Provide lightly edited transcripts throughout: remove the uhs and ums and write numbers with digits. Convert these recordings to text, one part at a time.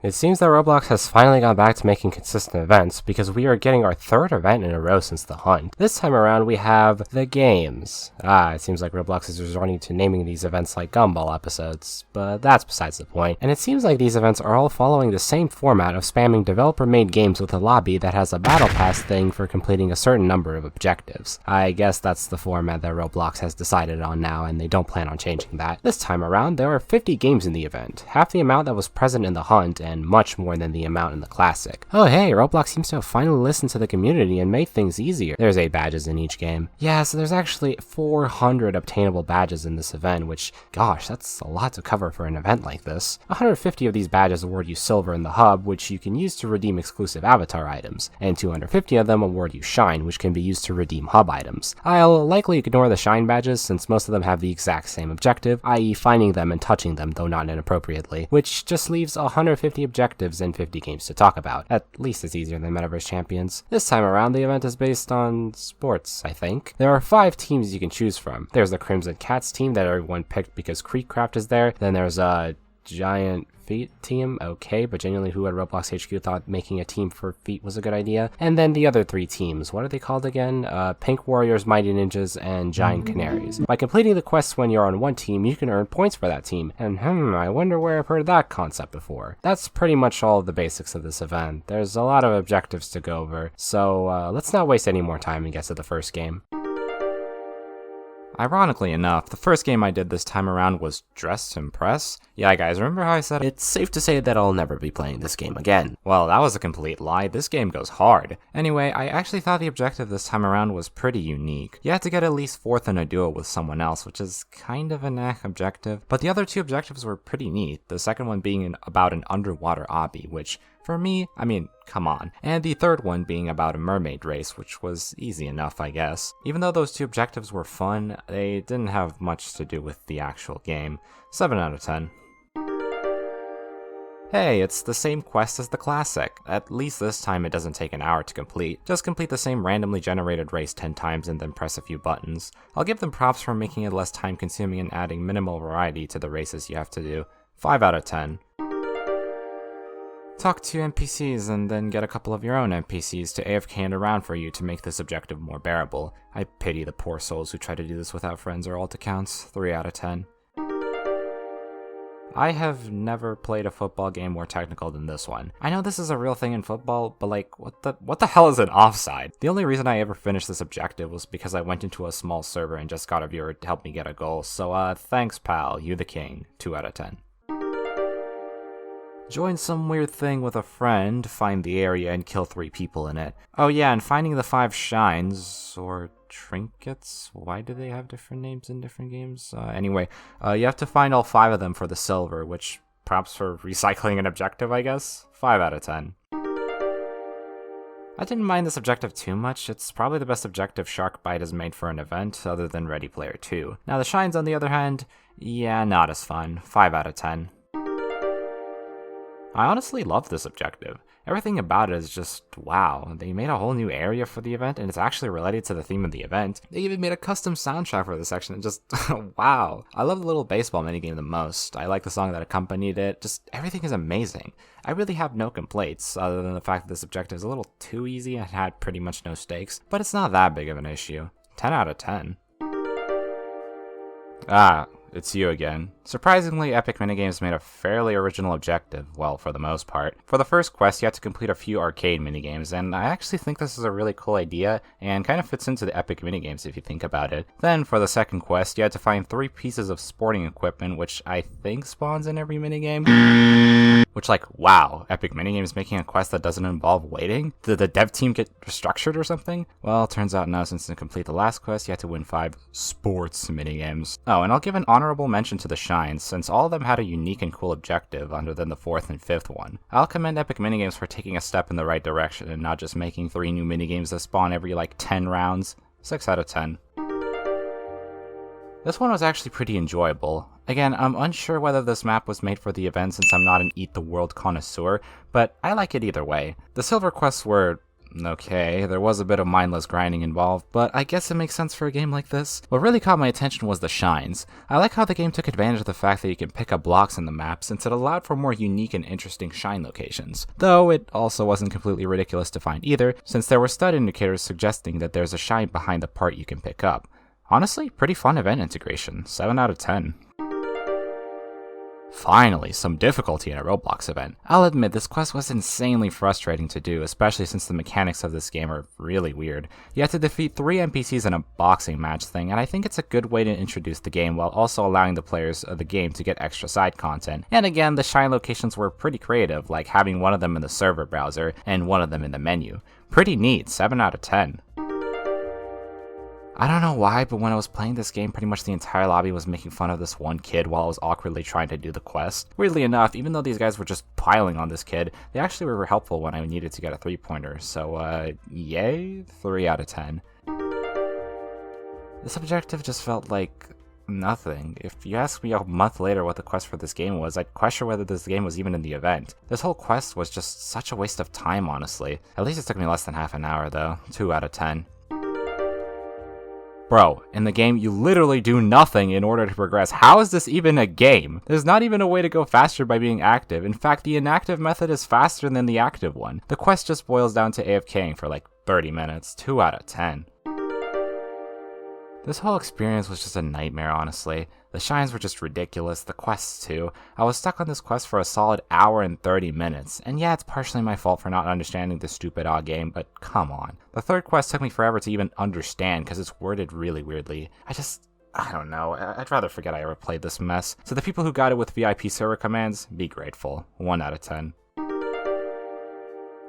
It seems that Roblox has finally gone back to making consistent events, because we are getting our third event in a row since the hunt. This time around we have the games. It seems like Roblox is resorting to naming these events like Gumball episodes, but that's besides the point. And it seems like these events are all following the same format of spamming developer-made games with a lobby that has a battle pass thing for completing a certain number of objectives. I guess that's the format that Roblox has decided on now, and they don't plan on changing that. This time around, there are 50 games in the event, half the amount that was present in the hunt, and much more than the amount in the classic. Oh hey, Roblox seems to have finally listened to the community and made things easier. There's 8 badges in each game. Yeah, so there's actually 400 obtainable badges in this event, which, gosh, that's a lot to cover for an event like this. 150 of these badges award you silver in the hub, which you can use to redeem exclusive avatar items, and 250 of them award you shine, which can be used to redeem hub items. I'll likely ignore the shine badges since most of them have the exact same objective, i.e. finding them and touching them, though not inappropriately, which just leaves 150 objectives and 50 games to talk about. At least it's easier than Metaverse Champions. This time around, the event is based on sports, I think. There are 5 teams you can choose from. There's the Crimson Cats team that everyone picked because Creekcraft is there. Then there's a Giant Feet team, okay, but genuinely who at Roblox HQ thought making a team for feet was a good idea? And then the other 3 teams, what are they called again? Pink Warriors, Mighty Ninjas, and Giant Canaries. By completing the quests when you're on one team, you can earn points for that team, and I wonder where I've heard that concept before. That's pretty much all of the basics of this event. There's a lot of objectives to go over, so let's not waste any more time and get to the first game. Ironically enough, the first game I did this time around was Dress to Impress. Yeah guys, remember how I said it's safe to say that I'll never be playing this game again? Well, that was a complete lie. This game goes hard. Anyway, I actually thought the objective this time around was pretty unique. You had to get at least 4th in a duo with someone else, which is kind of an objective. But the other 2 objectives were pretty neat, the second one being about an underwater obby, which for me, I mean, come on. And the third one being about a mermaid race, which was easy enough, I guess. Even though those 2 objectives were fun, they didn't have much to do with the actual game. 7 out of 10. Hey, it's the same quest as the classic. At least this time it doesn't take an hour to complete. Just complete the same randomly generated race 10 times and then press a few buttons. I'll give them props for making it less time consuming and adding minimal variety to the races you have to do. 5 out of 10. Talk to NPCs and then get a couple of your own NPCs to AFK and around for you to make this objective more bearable. I pity the poor souls who try to do this without friends or alt accounts. 3 out of 10. I have never played a football game more technical than this one. I know this is a real thing in football, but like, what the hell is an offside? The only reason I ever finished this objective was because I went into a small server and just got a viewer to help me get a goal, so thanks pal, you the king. 2 out of 10. Join some weird thing with a friend, find the area, and kill 3 people in it. Oh yeah, and finding the 5 shines, or trinkets? Why do they have different names in different games? Anyway, you have to find all 5 of them for the silver, which props for recycling an objective, I guess? 5 out of 10. I didn't mind this objective too much. It's probably the best objective Sharkbite has made for an event, other than Ready Player 2. Now the shines, on the other hand, yeah, not as fun. 5 out of 10. I honestly love this objective. Everything about it is just wow. They made a whole new area for the event, and it's actually related to the theme of the event. They even made a custom soundtrack for this section, and just wow. I love the little baseball minigame the most. I like the song that accompanied it. Just everything is amazing. I really have no complaints, other than the fact that this objective is a little too easy and had pretty much no stakes, but it's not that big of an issue. 10 out of 10. It's you again. Surprisingly, Epic Minigames made a fairly original objective, well, for the most part. For the first quest, you had to complete a few arcade minigames, and I actually think this is a really cool idea, and kind of fits into the Epic Minigames if you think about it. Then, for the second quest, you had to find 3 pieces of sporting equipment, which I think spawns in every minigame. Which, like, wow, Epic Minigames making a quest that doesn't involve waiting? Did the dev team get restructured or something? Well, turns out no, since to complete the last quest, you had to win 5 sports minigames. Oh, and I'll give an honorable mention to the shines, since all of them had a unique and cool objective other than the 4th and 5th one. I'll commend Epic Minigames for taking a step in the right direction and not just making 3 new minigames that spawn every like 10 rounds. 6 out of 10. This one was actually pretty enjoyable. Again, I'm unsure whether this map was made for the event since I'm not an Eat the World connoisseur, but I like it either way. The silver quests were Okay, there was a bit of mindless grinding involved, but I guess it makes sense for a game like this. What really caught my attention was the shines. I like how the game took advantage of the fact that you can pick up blocks in the map, since it allowed for more unique and interesting shine locations. Though it also wasn't completely ridiculous to find either, since there were stud indicators suggesting that there's a shine behind the part you can pick up. Honestly, pretty fun event integration, 7 out of 10. Finally, some difficulty in a Roblox event. I'll admit this quest was insanely frustrating to do, especially since the mechanics of this game are really weird. You have to defeat 3 NPCs in a boxing match thing, and I think it's a good way to introduce the game while also allowing the players of the game to get extra side content. And again, the shine locations were pretty creative, like having one of them in the server browser and one of them in the menu. Pretty neat, 7 out of 10. I don't know why, but when I was playing this game, pretty much the entire lobby was making fun of this one kid while I was awkwardly trying to do the quest. Weirdly enough, even though these guys were just piling on this kid, they actually were helpful when I needed to get a 3-pointer, so yay, 3 out of 10. This objective just felt like nothing. If you ask me a month later what the quest for this game was, I'd question whether this game was even in the event. This whole quest was just such a waste of time, honestly. At least it took me less than half an hour though, 2 out of 10. Bro, in the game, you literally do nothing in order to progress. How is this even a game? There's not even a way to go faster by being active. In fact, the inactive method is faster than the active one. The quest just boils down to AFKing for like 30 minutes. 2 out of 10. This whole experience was just a nightmare, honestly. The shines were just ridiculous, the quests too. I was stuck on this quest for a solid hour and 30 minutes, and yeah, it's partially my fault for not understanding this stupid odd game, but come on. The third quest took me forever to even understand because it's worded really weirdly. I don't know, I'd rather forget I ever played this mess. So the people who got it with VIP server commands, be grateful. 1 out of 10.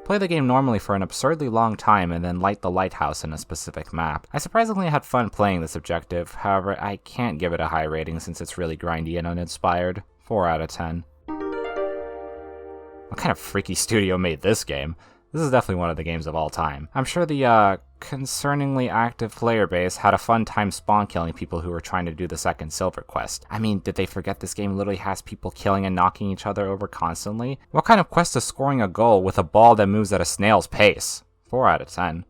Play the game normally for an absurdly long time and then light the lighthouse in a specific map. I surprisingly had fun playing this objective, however I can't give it a high rating since it's really grindy and uninspired. 4 out of 10. What kind of freaky studio made this game? This is definitely one of the games of all time. I'm sure the concerningly active player base had a fun time spawn killing people who were trying to do the second silver quest. I mean, did they forget this game literally has people killing and knocking each other over constantly? What kind of quest is scoring a goal with a ball that moves at a snail's pace? 4 out of 10.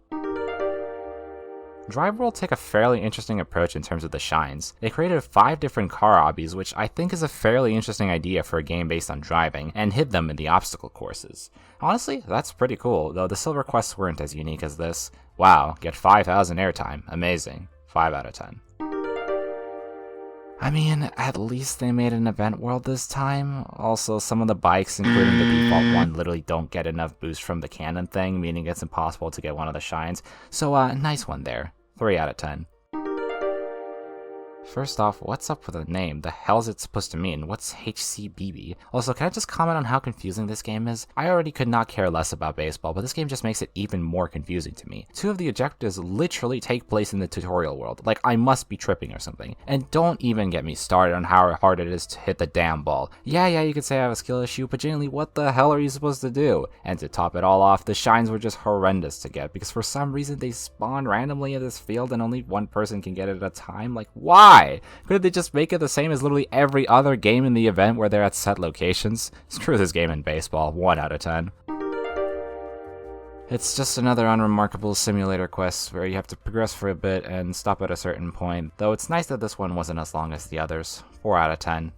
Drive World take a fairly interesting approach in terms of the shines. They created 5 different car obbies, which I think is a fairly interesting idea for a game based on driving, and hid them in the obstacle courses. Honestly, that's pretty cool, though the silver quests weren't as unique as this. Wow, get 5,000 airtime, amazing. 5 out of 10. I mean, at least they made an event world this time. Also, some of the bikes, including the default one, literally don't get enough boost from the cannon thing, meaning it's impossible to get one of the shines. So, nice one there. 3 out of 10. First off, what's up with the name? The hell's it supposed to mean? What's 𝗧𝗶𝗺𝗀𝗃? Also, can I just comment on how confusing this game is? I already could not care less about baseball, but this game just makes it even more confusing to me. 2 of the objectives literally take place in the tutorial world, like I must be tripping or something. And don't even get me started on how hard it is to hit the damn ball. Yeah, you could say I have a skill issue, but genuinely, what the hell are you supposed to do? And to top it all off, the shines were just horrendous to get, because for some reason they spawn randomly in this field and only one person can get it at a time? Like, why? Couldn't they just make it the same as literally every other game in the event where they're at set locations? Screw this game in baseball, 1 out of 10. It's just another unremarkable simulator quest where you have to progress for a bit and stop at a certain point, though it's nice that this one wasn't as long as the others. 4 out of 10.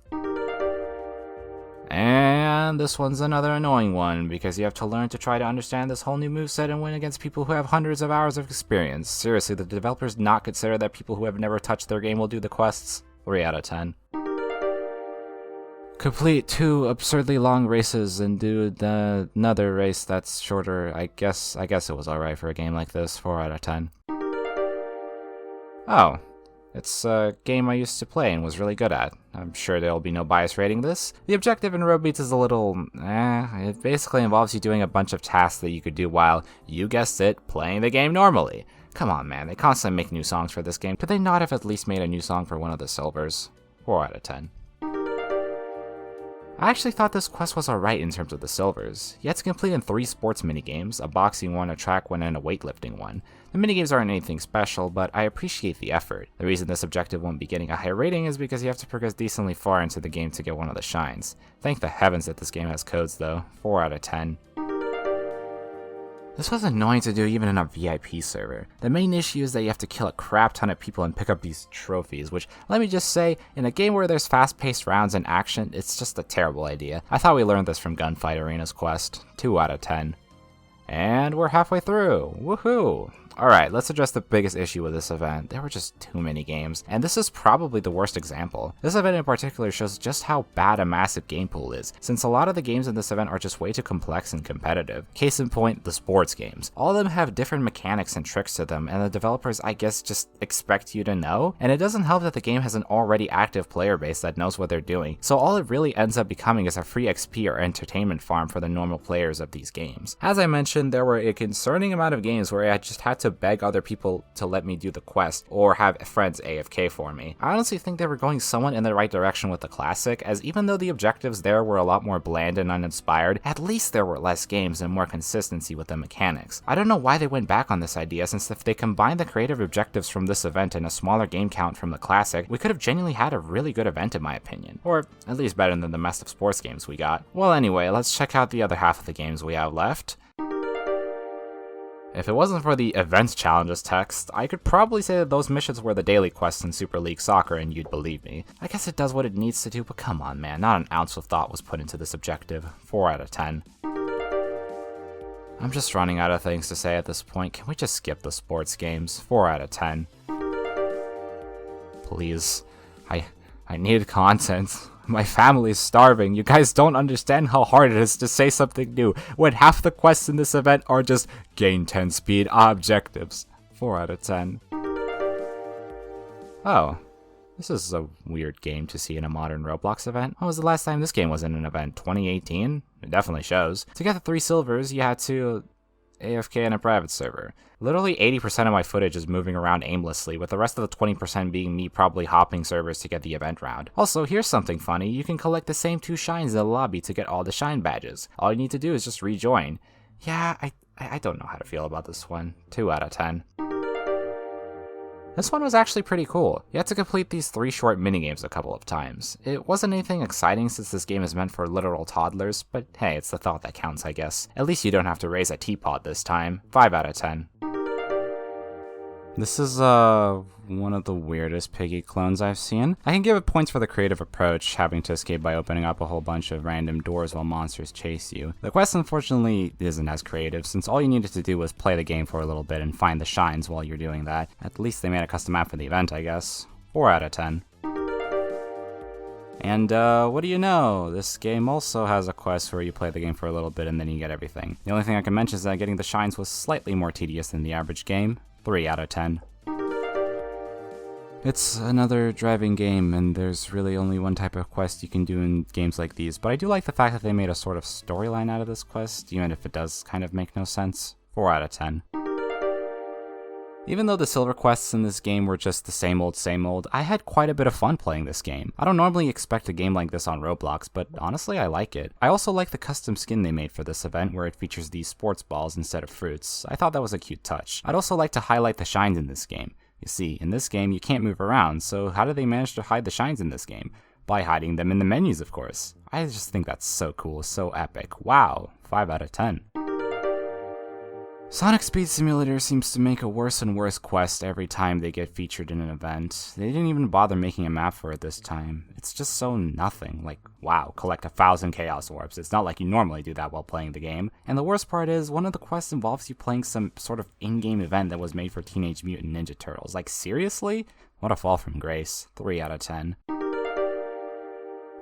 And this one's another annoying one, because you have to learn to try to understand this whole new moveset and win against people who have hundreds of hours of experience. Seriously, the developers not consider that people who have never touched their game will do the quests? 3 out of 10. Complete 2 absurdly long races and do another race that's shorter. I guess it was alright for a game like this. 4 out of 10. Oh. It's a game I used to play and was really good at. I'm sure there'll be no bias rating this. The objective in Road Beats is a little, it basically involves you doing a bunch of tasks that you could do while, you guessed it, playing the game normally. Come on man, they constantly make new songs for this game. Could they not have at least made a new song for one of the silvers? 4 out of 10. I actually thought this quest was alright in terms of the silvers. You had to complete in 3 sports minigames, a boxing one, a track one, and a weightlifting one. The minigames aren't anything special, but I appreciate the effort. The reason this objective won't be getting a high rating is because you have to progress decently far into the game to get one of the shines. Thank the heavens that this game has codes though. 4 out of 10. This was annoying to do even in a VIP server. The main issue is that you have to kill a crap ton of people and pick up these trophies, which, let me just say, in a game where there's fast-paced rounds and action, it's just a terrible idea. I thought we learned this from Gunfight Arena's quest. 2 out of 10. And we're halfway through. Woohoo! Alright, let's address the biggest issue with this event. There were just too many games, and this is probably the worst example. This event in particular shows just how bad a massive game pool is, since a lot of the games in this event are just way too complex and competitive. Case in point, the sports games. All of them have different mechanics and tricks to them, and the developers, I guess, just expect you to know. And it doesn't help that the game has an already active player base that knows what they're doing, so all it really ends up becoming is a free XP or entertainment farm for the normal players of these games. As I mentioned, there were a concerning amount of games where I just had to beg other people to let me do the quest or have friends AFK for me. I honestly think they were going somewhat in the right direction with the classic, as even though the objectives there were a lot more bland and uninspired, at least there were less games and more consistency with the mechanics. I don't know why they went back on this idea, since if they combined the creative objectives from this event and a smaller game count from the classic, we could have genuinely had a really good event in my opinion. Or at least better than the mess of sports games we got. Well anyway, let's check out the other half of the games we have left. If it wasn't for the events challenges text, I could probably say that those missions were the daily quests in Super League Soccer and you'd believe me. I guess it does what it needs to do, but come on man, not an ounce of thought was put into this objective. 4 out of 10. I'm just running out of things to say at this point. Can we just skip the sports games? 4 out of 10. Please. I need content. My family's starving. You guys don't understand how hard it is to say something new when half the quests in this event are just gain 10 speed objectives. 4 out of 10. Oh, this is a weird game to see in a modern Roblox event. When was the last time this game was in an event? 2018? It definitely shows. To get the 3 silvers, you had to AFK in a private server. Literally 80% of my footage is moving around aimlessly, with the rest of the 20% being me probably hopping servers to get the event round. Also, here's something funny, you can collect the same 2 shines in the lobby to get all the shine badges. All you need to do is just rejoin. Yeah, I don't know how to feel about this one. 2 out of 10. This one was actually pretty cool. You had to complete these 3 short minigames a couple of times. It wasn't anything exciting since this game is meant for literal toddlers, but hey, it's the thought that counts, I guess. At least you don't have to raise a teapot this time. 5 out of 10. This is one of the weirdest Piggy clones I've seen. I can give it points for the creative approach, having to escape by opening up a whole bunch of random doors while monsters chase you. The quest unfortunately isn't as creative, since all you needed to do was play the game for a little bit and find the shines while you're doing that. At least they made a custom map for the event, I guess. 4 out of 10. And what do you know? This game also has a quest where you play the game for a little bit and then you get everything. The only thing I can mention is that getting the shines was slightly more tedious than the average game. 3 out of 10. It's another driving game, and there's really only one type of quest you can do in games like these, but I do like the fact that they made a sort of storyline out of this quest, even if it does kind of make no sense. 4 out of 10. Even though the silver quests in this game were just the same old, I had quite a bit of fun playing this game. I don't normally expect a game like this on Roblox, but honestly I like it. I also like the custom skin they made for this event where it features these sports balls instead of fruits. I thought that was a cute touch. I'd also like to highlight the shines in this game. You see, in this game you can't move around, so how did they manage to hide the shines in this game? By hiding them in the menus, of course. I just think that's so cool, so epic. Wow, 5 out of 10. Sonic Speed Simulator seems to make a worse and worse quest every time they get featured in an event. They didn't even bother making a map for it this time. It's just so nothing. Like, wow, collect 1,000 Chaos Orbs. It's not like you normally do that while playing the game. And the worst part is, one of the quests involves you playing some sort of in-game event that was made for Teenage Mutant Ninja Turtles. Like, seriously? What a fall from grace. 3 out of 10.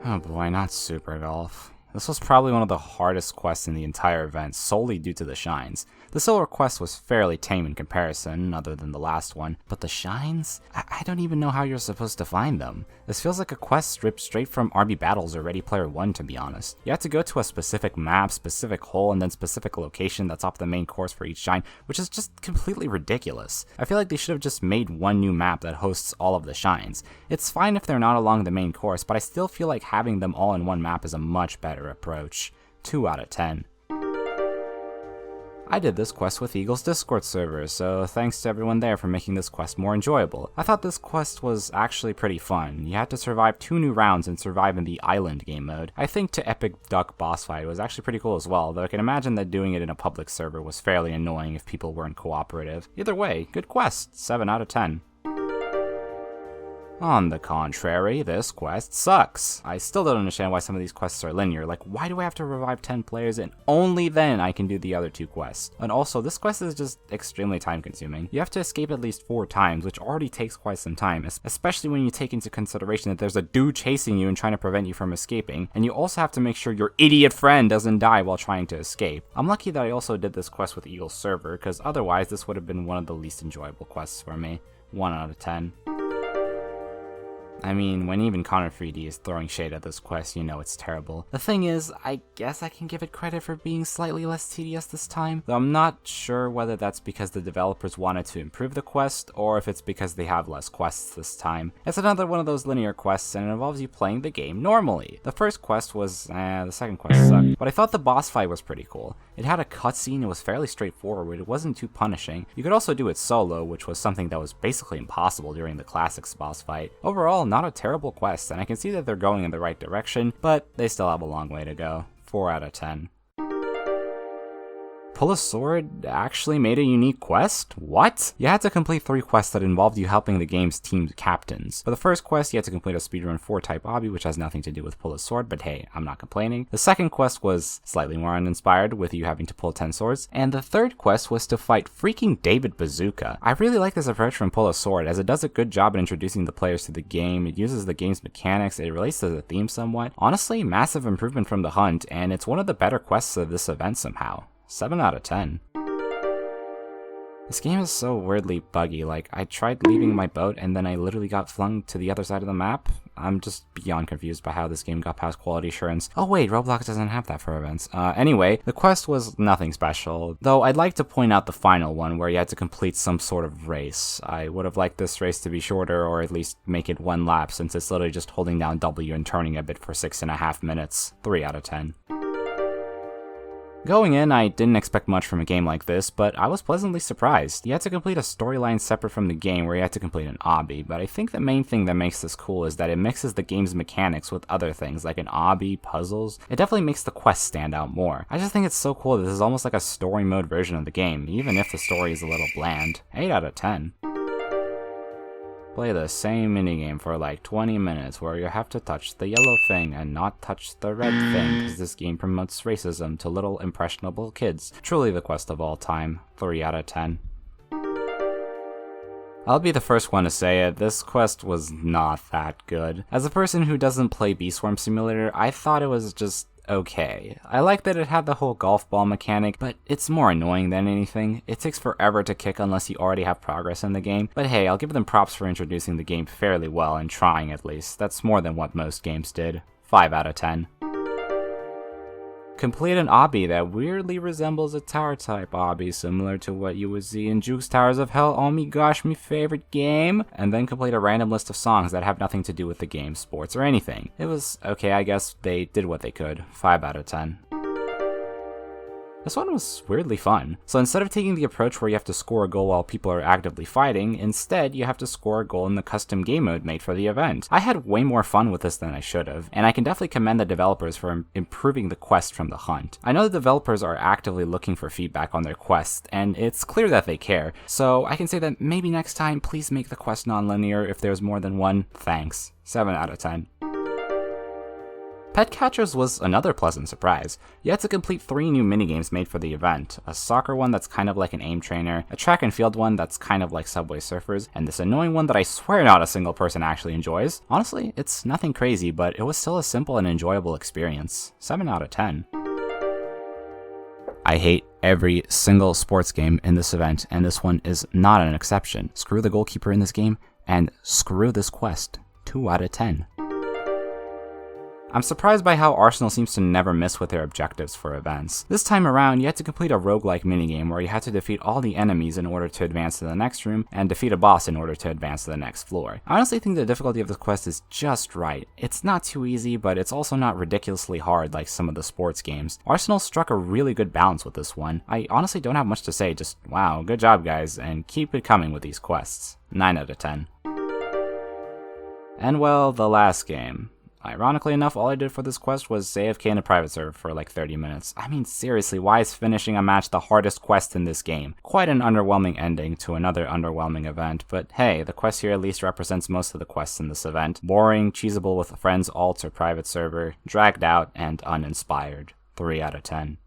Oh boy, not Super Golf. This was probably one of the hardest quests in the entire event, solely due to the shines. The silver quest was fairly tame in comparison, other than the last one, but the shines? I don't even know how you're supposed to find them. This feels like a quest stripped straight from RB Battles or Ready Player One, to be honest. You have to go to a specific map, specific hole, and then specific location that's off the main course for each shine, which is just completely ridiculous. I feel like they should have just made one new map that hosts all of the shines. It's fine if they're not along the main course, but I still feel like having them all in one map is a much better approach. 2 out of 10. I did this quest with Eagle's Discord server, so thanks to everyone there for making this quest more enjoyable. I thought this quest was actually pretty fun. You had to survive 2 new rounds and survive in the island game mode. I think 𝗏𝗺𝗀 duck boss fight was actually pretty cool as well, though I can imagine that doing it in a public server was fairly annoying if people weren't cooperative. Either way, good quest, 7 out of 10. On the contrary, this quest sucks. I still don't understand why some of these quests are linear. Like, why do I have to revive 10 players and only then I can do the other 2 quests? And also, this quest is just extremely time consuming. You have to escape at least 4 times, which already takes quite some time, especially when you take into consideration that there's a dude chasing you and trying to prevent you from escaping, and you also have to make sure your idiot friend doesn't die while trying to escape. I'm lucky that I also did this quest with Eagle's server, because otherwise this would have been one of the least enjoyable quests for me. 1 out of 10. I mean, when even Connor3D is throwing shade at this quest, you know it's terrible. The thing is, I guess I can give it credit for being slightly less tedious this time, though I'm not sure whether that's because the developers wanted to improve the quest, or if it's because they have less quests this time. It's another one of those linear quests, and it involves you playing the game normally. The first quest was, the second quest sucked, but I thought the boss fight was pretty cool. It had a cutscene, it was fairly straightforward, it wasn't too punishing. You could also do it solo, which was something that was basically impossible during the Classics boss fight. Overall, not a terrible quest, and I can see that they're going in the right direction, but they still have a long way to go. 4 out of 10. Pull a Sword actually made a unique quest? What? You had to complete 3 quests that involved you helping the game's team captains. For the first quest, you had to complete a speedrun 4 type obby, which has nothing to do with Pull a Sword, but hey, I'm not complaining. The second quest was slightly more uninspired, with you having to pull 10 swords, and the third quest was to fight freaking David Bazooka. I really like this approach from Pull a Sword, as it does a good job at introducing the players to the game, it uses the game's mechanics, it relates to the theme somewhat. Honestly, massive improvement from the hunt, and it's one of the better quests of this event somehow. 7 out of 10. This game is so weirdly buggy, like, I tried leaving my boat and then I literally got flung to the other side of the map. I'm just beyond confused by how this game got past quality assurance. Oh wait, Roblox doesn't have that for events. Anyway, the quest was nothing special, though I'd like to point out the final one where you had to complete some sort of race. I would have liked this race to be shorter, or at least make it 1 lap, since it's literally just holding down W and turning a bit for 6.5 minutes. 3 out of 10. Going in, I didn't expect much from a game like this, but I was pleasantly surprised. You had to complete a storyline separate from the game where you had to complete an obby, but I think the main thing that makes this cool is that it mixes the game's mechanics with other things like an obby, puzzles. It definitely makes the quest stand out more. I just think it's so cool that this is almost like a story mode version of the game, even if the story is a little bland. 8 out of 10. Play the same minigame for like 20 minutes where you have to touch the yellow thing and not touch the red thing, because this game promotes racism to little impressionable kids. Truly the quest of all time. 3 out of 10. I'll be the first one to say it, this quest was not that good. As a person who doesn't play Bee Swarm Simulator, I thought it was just okay. I like that it had the whole golf ball mechanic, but it's more annoying than anything. It takes forever to kick unless you already have progress in the game, but hey, I'll give them props for introducing the game fairly well and trying at least. That's more than what most games did. 5 out of 10. Complete an obby that weirdly resembles a tower type obby, similar to what you would see in Juke's Towers of Hell. Oh my gosh, my favorite game! And then complete a random list of songs that have nothing to do with the game, sports, or anything. It was okay, I guess they did what they could. 5 out of 10. This one was weirdly fun. So instead of taking the approach where you have to score a goal while people are actively fighting, instead you have to score a goal in the custom game mode made for the event. I had way more fun with this than I should have, and I can definitely commend the developers for improving the quest from the hunt. I know the developers are actively looking for feedback on their quest, and it's clear that they care, so I can say that maybe next time please make the quest non-linear if there's more than one. Thanks. 7 out of 10. Pet Catchers was another pleasant surprise. You had to complete 3 new minigames made for the event. A soccer one that's kind of like an aim trainer, a track and field one that's kind of like Subway Surfers, and this annoying one that I swear not a single person actually enjoys. Honestly, it's nothing crazy, but it was still a simple and enjoyable experience. 7 out of 10. I hate every single sports game in this event, and this one is not an exception. Screw the goalkeeper in this game, and screw this quest. 2 out of 10. I'm surprised by how Arsenal seems to never miss with their objectives for events. This time around, you had to complete a roguelike minigame where you had to defeat all the enemies in order to advance to the next room, and defeat a boss in order to advance to the next floor. I honestly think the difficulty of this quest is just right. It's not too easy, but it's also not ridiculously hard like some of the sports games. Arsenal struck a really good balance with this one. I honestly don't have much to say, just wow, good job guys, and keep it coming with these quests. 9 out of 10. And well, the last game. Ironically enough, all I did for this quest was AFK in a private server for like 30 minutes. I mean, seriously, why is finishing a match the hardest quest in this game? Quite an underwhelming ending to another underwhelming event, but hey, the quest here at least represents most of the quests in this event. Boring, cheesable with friends, alt, or private server, dragged out, and uninspired. 3 out of 10.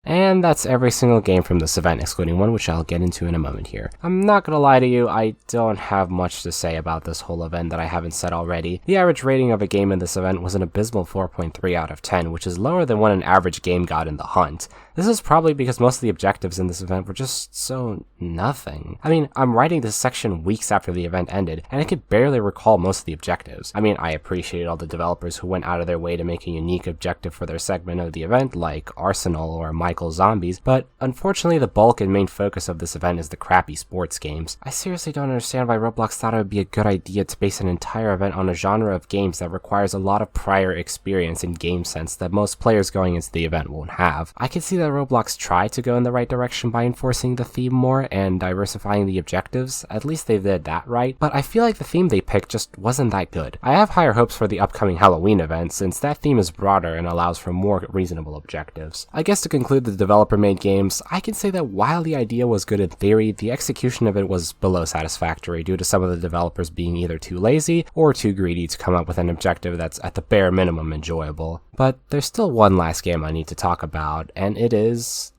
And that's every single game from this event, excluding one which I'll get into in a moment here. I'm not gonna lie to you, I don't have much to say about this whole event that I haven't said already. The average rating of a game in this event was an abysmal 4.3 out of 10, which is lower than what an average game got in the hunt. This is probably because most of the objectives in this event were just so nothing. I mean, I'm writing this section weeks after the event ended, and I could barely recall most of the objectives. I mean, I appreciate all the developers who went out of their way to make a unique objective for their segment of the event, like Arsenal or Michael Zombies, but unfortunately the bulk and main focus of this event is the crappy sports games. I seriously don't understand why Roblox thought it would be a good idea to base an entire event on a genre of games that requires a lot of prior experience and game sense that most players going into the event won't have. I can see that Roblox tried to go in the right direction by enforcing the theme more and diversifying the objectives, at least they did that right, but I feel like the theme they picked just wasn't that good. I have higher hopes for the upcoming Halloween event since that theme is broader and allows for more reasonable objectives. I guess to conclude the developer-made games, I can say that while the idea was good in theory, the execution of it was below satisfactory due to some of the developers being either too lazy or too greedy to come up with an objective that's at the bare minimum enjoyable. But there's still one last game I need to talk about, and it is...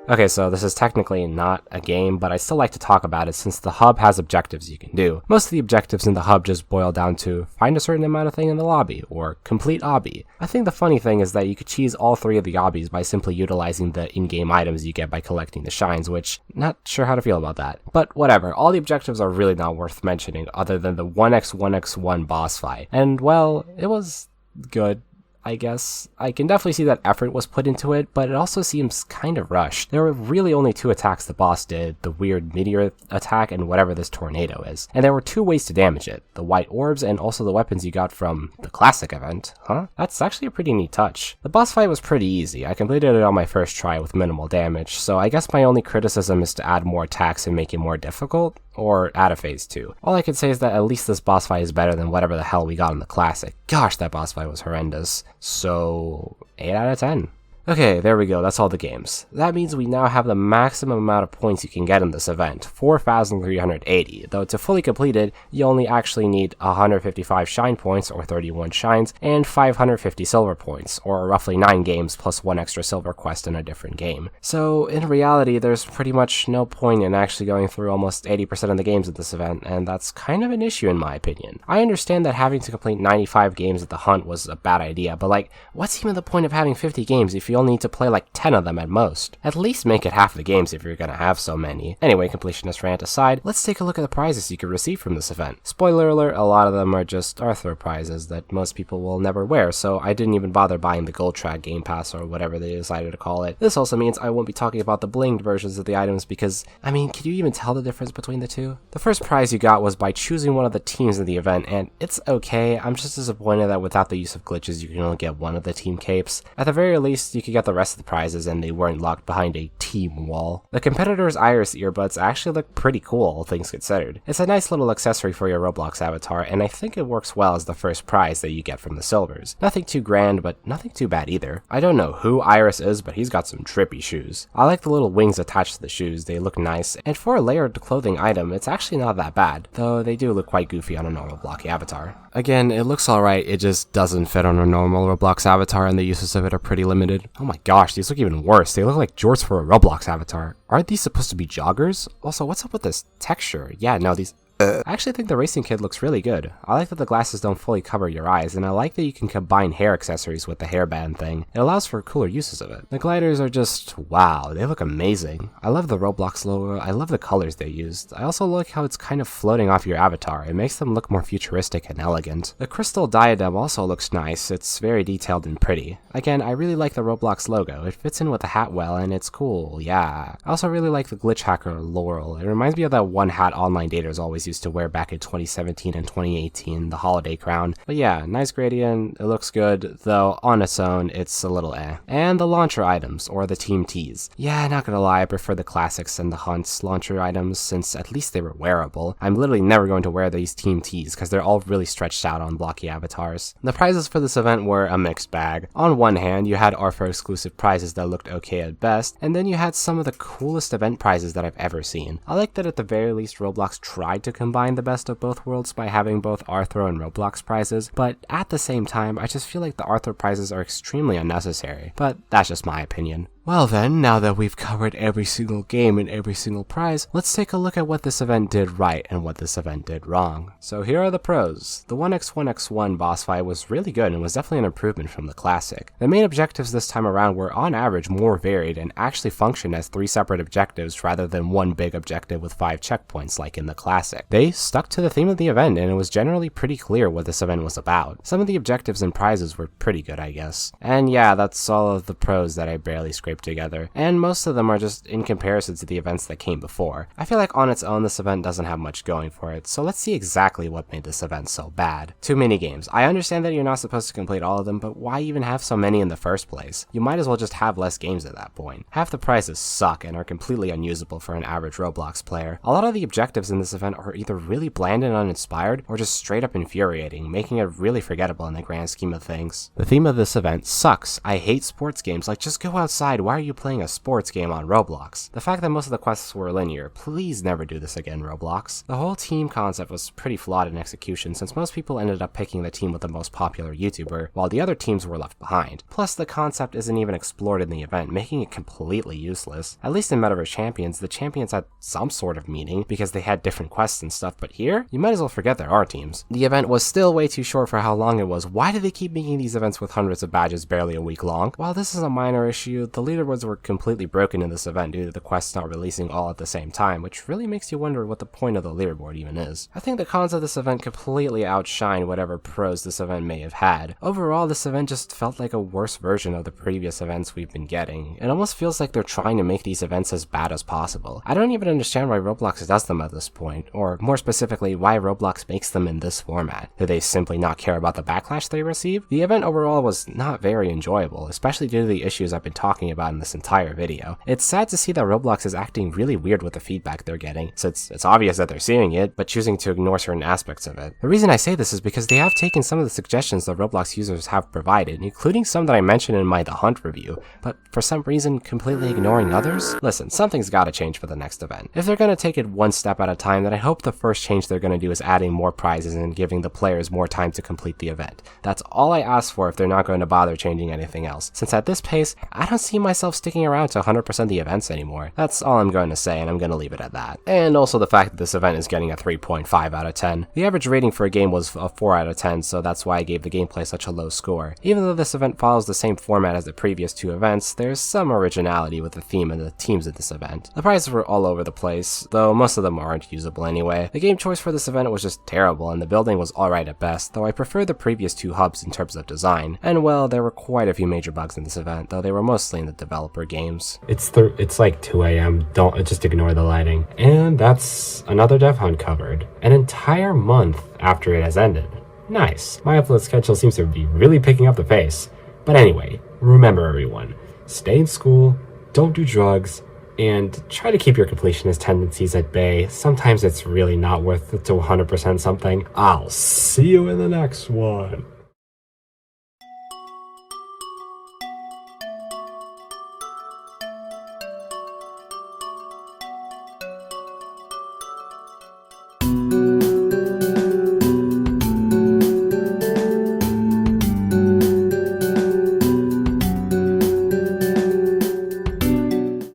Okay, so this is technically not a game, but I still like to talk about it since the hub has objectives you can do. Most of the objectives in the hub just boil down to find a certain amount of thing in the lobby, or complete obby. I think the funny thing is that you could cheese all 3 of the obbies by simply utilizing the in-game items you get by collecting the shines, which, not sure how to feel about that. But whatever, all the objectives are really not worth mentioning other than the 1x1x1 boss fight. And well, it was good, I guess. I can definitely see that effort was put into it, but it also seems kind of rushed. There were really only 2 attacks the boss did, the weird meteor attack and whatever this tornado is. And there were 2 ways to damage it, the white orbs and also the weapons you got from the classic event. Huh? That's actually a pretty neat touch. The boss fight was pretty easy. I completed it on my first try with minimal damage, so I guess my only criticism is to add more attacks and make it more difficult, or add a phase 2. All I can say is that at least this boss fight is better than whatever the hell we got in the classic. Gosh, that boss fight was horrendous. So, 8 out of 10. Okay, there we go, that's all the games. That means we now have the maximum amount of points you can get in this event, 4,380, though to fully complete it, you only actually need 155 shine points, or 31 shines, and 550 silver points, or roughly 9 games plus 1 extra silver quest in a different game. So, in reality, there's pretty much no point in actually going through almost 80% of the games at this event, and that's kind of an issue in my opinion. I understand that having to complete 95 games at the hunt was a bad idea, but like, what's even the point of having 50 games if you only need to play like 10 of them at most? At least make it half the games if you're gonna have so many. Anyway, completionist rant aside, let's take a look at the prizes you can receive from this event. Spoiler alert, a lot of them are just Arthur prizes that most people will never wear, so I didn't even bother buying the Gold Track Game Pass or whatever they decided to call it. This also means I won't be talking about the blinged versions of the items because, I mean, can you even tell the difference between the two? The first prize you got was by choosing one of the teams in the event, and it's okay. I'm just disappointed that without the use of glitches you can only get one of the team capes. At the very least, you could get the rest of the prizes and they weren't locked behind a team wall. The competitor's iris earbuds actually look pretty cool, all things considered. It's a nice little accessory for your Roblox avatar, and I think it works well as the first prize that you get from the silvers. Nothing too grand, but nothing too bad either. I don't know who Iris is, but he's got some trippy shoes. I like the little wings attached to the shoes, they look nice, and for a layered clothing item, it's actually not that bad, though they do look quite goofy on a normal blocky avatar. Again, it looks alright, it just doesn't fit on a normal Roblox avatar and the uses of it are pretty limited. Oh my gosh, these look even worse. They look like jorts for a Roblox avatar. Aren't these supposed to be joggers? Also, what's up with this texture? Yeah, no, these I actually think the racing kit looks really good. I like that the glasses don't fully cover your eyes, and I like that you can combine hair accessories with the hairband thing. It allows for cooler uses of it. The gliders are just, wow, they look amazing. I love the Roblox logo, I love the colors they used. I also like how it's kind of floating off your avatar. It makes them look more futuristic and elegant. The crystal diadem also looks nice. It's very detailed and pretty. Again, I really like the Roblox logo. It fits in with the hat well, and it's cool, yeah. I also really like the glitch hacker laurel. It reminds me of that one hat online daters always used to wear back in 2017 and 2018, the holiday crown. But yeah, nice gradient, it looks good, though on its own, it's a little eh. And the launcher items, or the team tees. Yeah, not gonna lie, I prefer the classics and the hunts launcher items, since at least they were wearable. I'm literally never going to wear these team tees, because they're all really stretched out on blocky avatars. The prizes for this event were a mixed bag. On one hand, you had Arthur exclusive prizes that looked okay at best, and then you had some of the coolest event prizes that I've ever seen. I like that at the very least Roblox tried to combine the best of both worlds by having both Arthur and Roblox prizes, but at the same time, I just feel like the Arthur prizes are extremely unnecessary, but that's just my opinion. Well then, now that we've covered every single game and every single prize, let's take a look at what this event did right and what this event did wrong. So here are the pros. The 𝗦𝗦 boss fight was really good and was definitely an improvement from the classic. The main objectives this time around were on average more varied and actually functioned as 3 separate objectives rather than one big objective with 5 checkpoints like in the classic. They stuck to the theme of the event and it was generally pretty clear what this event was about. Some of the objectives and prizes were pretty good, I guess. And yeah, that's all of the pros that I barely scraped together, and most of them are just in comparison to the events that came before. I feel like on its own this event doesn't have much going for it, so let's see exactly what made this event so bad. Too many games. I understand that you're not supposed to complete all of them, but why even have so many in the first place? You might as well just have less games at that point. Half the prizes suck and are completely unusable for an average Roblox player. A lot of the objectives in this event are either really bland and uninspired, or just straight up infuriating, making it really forgettable in the grand scheme of things. The theme of this event sucks. I hate sports games, like just go outside, why are you playing a sports game on Roblox? The fact that most of the quests were linear, please never do this again, Roblox. The whole team concept was pretty flawed in execution, since most people ended up picking the team with the most popular YouTuber, while the other teams were left behind. Plus, the concept isn't even explored in the event, making it completely useless. At least in Metaverse Champions, the champions had some sort of meaning, because they had different quests and stuff, but here, you might as well forget there are teams. The event was still way too short for how long it was. Why do they keep making these events with hundreds of badges barely a week long? While this is a minor issue, the leaderboards were completely broken in this event due to the quests not releasing all at the same time, which really makes you wonder what the point of the leaderboard even is. I think the cons of this event completely outshine whatever pros this event may have had. Overall, this event just felt like a worse version of the previous events we've been getting. It almost feels like they're trying to make these events as bad as possible. I don't even understand why Roblox does them at this point, or more specifically, why Roblox makes them in this format. Do they simply not care about the backlash they receive? The event overall was not very enjoyable, especially due to the issues I've been talking about in this entire video. It's sad to see that Roblox is acting really weird with the feedback they're getting, since it's obvious that they're seeing it, but choosing to ignore certain aspects of it. The reason I say this is because they have taken some of the suggestions that Roblox users have provided, including some that I mentioned in my The Hunt review, but for some reason completely ignoring others? Listen, something's gotta change for the next event. If they're gonna take it one step at a time, then I hope the first change they're gonna do is adding more prizes and giving the players more time to complete the event. That's all I ask for if they're not going to bother changing anything else, since at this pace, I don't see myself sticking around to 100% of the events anymore. That's all I'm going to say, and I'm going to leave it at that. And also the fact that this event is getting a 3.5 out of 10. The average rating for a game was a 4 out of 10, so that's why I gave the gameplay such a low score. Even though this event follows the same format as the previous 2 events, there's some originality with the theme and the teams of this event. The prizes were all over the place, though most of them aren't usable anyway. The game choice for this event was just terrible, and the building was alright at best, though I prefer the previous 2 hubs in terms of design. And well, there were quite a few major bugs in this event, though they were mostly in the developer games. It's like 2 a.m. Don't just ignore the lighting. And that's another Dev Hunt covered. An entire month after it has ended. Nice. My upload schedule seems to be really picking up the pace. But anyway, remember everyone, stay in school, don't do drugs, and try to keep your completionist tendencies at bay. Sometimes it's really not worth it to 100% something. I'll see you in the next one.